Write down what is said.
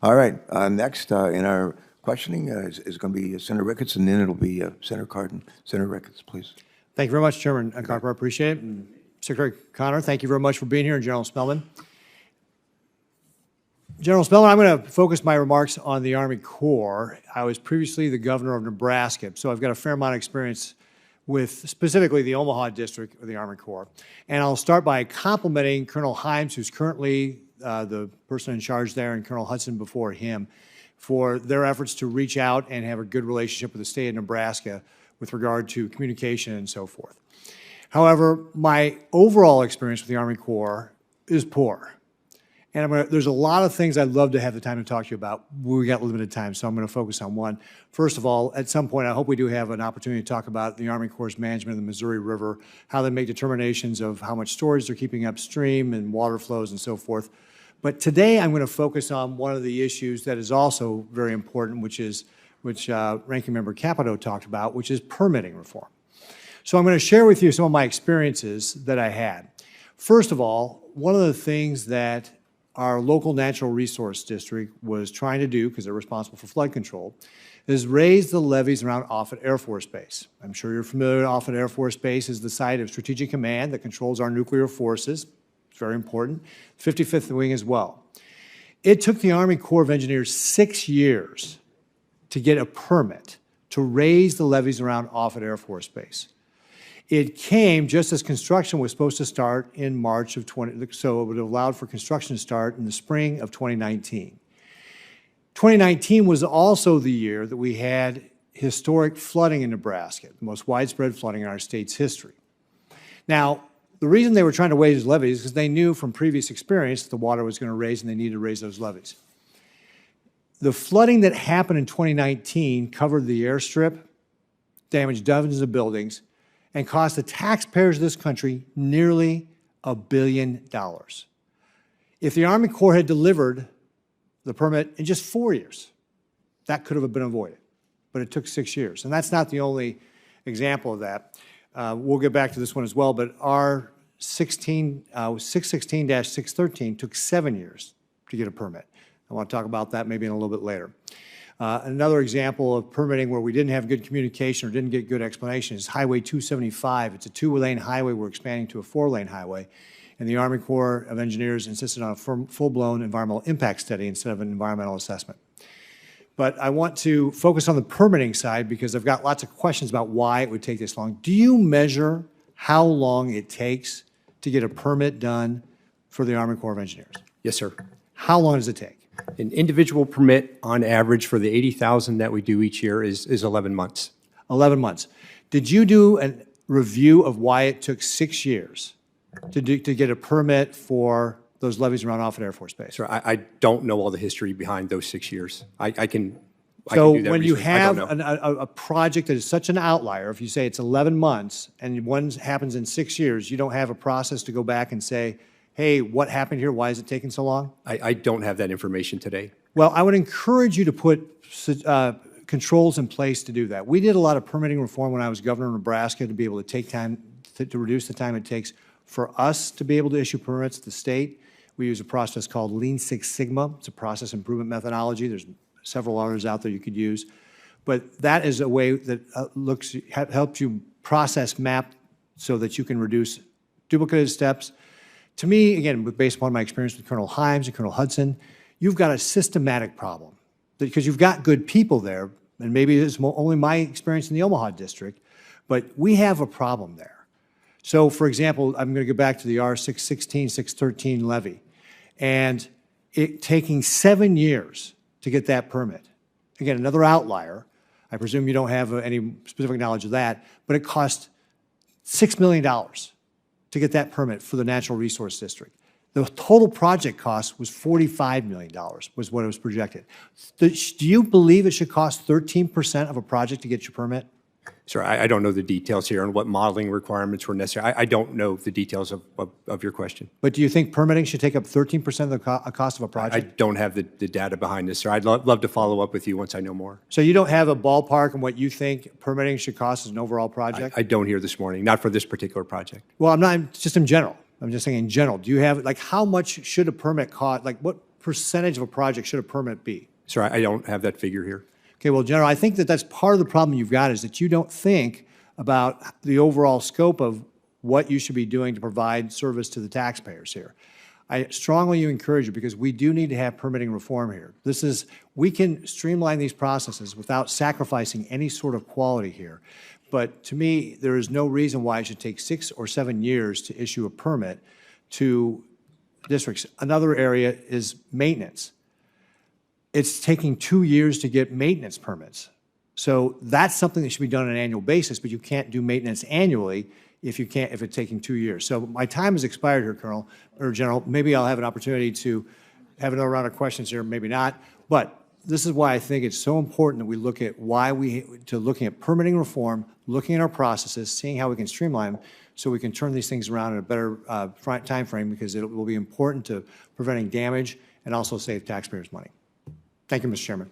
All right, next in our questioning is going to be Senator Ricketts, and then it'll be Senator Cardin. Senator Ricketts, please. Thank you very much, Chairman Carper. I appreciate it. And Secretary Connor, thank you very much for being here, and General Spellman. General Spellman, I'm going to focus my remarks on the Army Corps. I was previously the governor of Nebraska, so I've got a fair amount of experience with specifically the Omaha district of the Army Corps. And I'll start by complimenting Colonel Himes, who's currently the person in charge there, and Colonel Hudson before him, for their efforts to reach out and have a good relationship with the state of Nebraska with regard to communication and so forth. However, my overall experience with the Army Corps is poor. And there's a lot of things I'd love to have the time to talk to you about. We got limited time, so I'm going to focus on one. First of all, at some point, I hope we do have an opportunity to talk about the Army Corps' management of the Missouri River, how they make determinations of how much storage they're keeping upstream and water flows and so forth. But today, I'm going to focus on one of the issues that is also very important, which Ranking Member Capito talked about, which is permitting reform. So I'm going to share with you some of my experiences that I had. First of all, one of the things that our local natural resource district was trying to do, because they're responsible for flood control, is raise the levees around Offutt Air Force Base. I'm sure you're familiar with Offutt Air Force Base is the site of Strategic Command that controls our nuclear forces. It's very important. 55th Wing as well. It took the Army Corps of Engineers 6 years to get a permit to raise the levees around Offutt Air Force Base. It came just as construction was supposed to start in March of so it would have allowed for construction to start in the spring of 2019. 2019 was also the year that we had historic flooding in Nebraska, the most widespread flooding in our state's history. Now, the reason they were trying to raise levees is because they knew from previous experience that the water was going to raise and they needed to raise those levees. The flooding that happened in 2019 covered the airstrip, damaged dozens of buildings, and cost the taxpayers of this country nearly $1 billion. If the Army Corps had delivered the permit in just 4 years, that could have been avoided. But it took 6 years. And that's not the only example of that. We'll get back to this one as well, but our 616-613 took 7 years to get a permit. I want to talk about that maybe in a little bit later. Another example of permitting where we didn't have good communication or didn't get good explanation is Highway 275. It's a 2-lane highway. We're expanding to a 4-lane highway. And the Army Corps of Engineers insisted on a full-blown environmental impact study instead of an environmental assessment. But I want to focus on the permitting side because I've got lots of questions about why it would take this long. Do you measure how long it takes to get a permit done for the Army Corps of Engineers? Yes, sir. How long does it take? An individual permit on average for the 80,000 that we do each year is 11 months. 11 months. Did you do a review of why it took 6 years to get a permit for those levees around Offutt Air Force Base? Sir, I don't know all the history behind those 6 years. I can So do that when you research. I don't have know. a project that is such an outlier, if you say it's 11 months and one happens in 6 years, you don't have a process to go back and say, hey, what happened here? Why is it taking so long? I don't have that information today. Well, I would encourage you to put controls in place to do that. We did a lot of permitting reform when I was governor of Nebraska to be able to take time, to reduce the time it takes for us to be able to issue permits to the state. We use a process called Lean Six Sigma. It's a process improvement methodology. There's several others out there you could use. But that is a way that helps you process map so that you can reduce duplicative steps. To me, again, based upon my experience with Colonel Himes and Colonel Hudson, you've got a systematic problem because you've got good people there, and maybe it's only my experience in the Omaha district, but we have a problem there. So, for example, I'm going to go back to the R616, 613 levy, and it taking 7 years to get that permit. Again, another outlier. I presume you don't have any specific knowledge of that, but it cost $6 million to get that permit for the Natural Resource District. The total project cost was $45 million, was what it was projected. Do you believe it should cost 13% of a project to get your permit? Sir, I don't know the details here and what modeling requirements were necessary. I don't know the details of your question. But do you think permitting should take up 13% of the cost of a project? I don't have the data behind this, sir. I'd love to follow up with you once I know more. So you don't have a ballpark on what you think permitting should cost as an overall project? I don't hear this morning, not for this particular project. Well, I'm not, just in general. I'm just saying in general. Do you have, like, how much should a permit cost? Like, what percentage of a project should a permit be? Sir, I don't have that figure here. Okay, well, General, I think that that's part of the problem you've got is that you don't think about the overall scope of what you should be doing to provide service to the taxpayers here. I strongly encourage you because we do need to have permitting reform here. We can streamline these processes without sacrificing any sort of quality here. But to me, there is no reason why it should take 6 or 7 years to issue a permit to districts. Another area is maintenance. It's taking 2 years to get maintenance permits. So that's something that should be done on an annual basis, but you can't do maintenance annually if it's taking 2 years. So my time has expired here, Colonel, or General. Maybe I'll have an opportunity to have another round of questions here, maybe not. But this is why I think it's so important that we look at looking at permitting reform, looking at our processes, seeing how we can streamline them so we can turn these things around in a better time frame because it will be important to preventing damage and also save taxpayers money. Thank you, Mr. Chairman.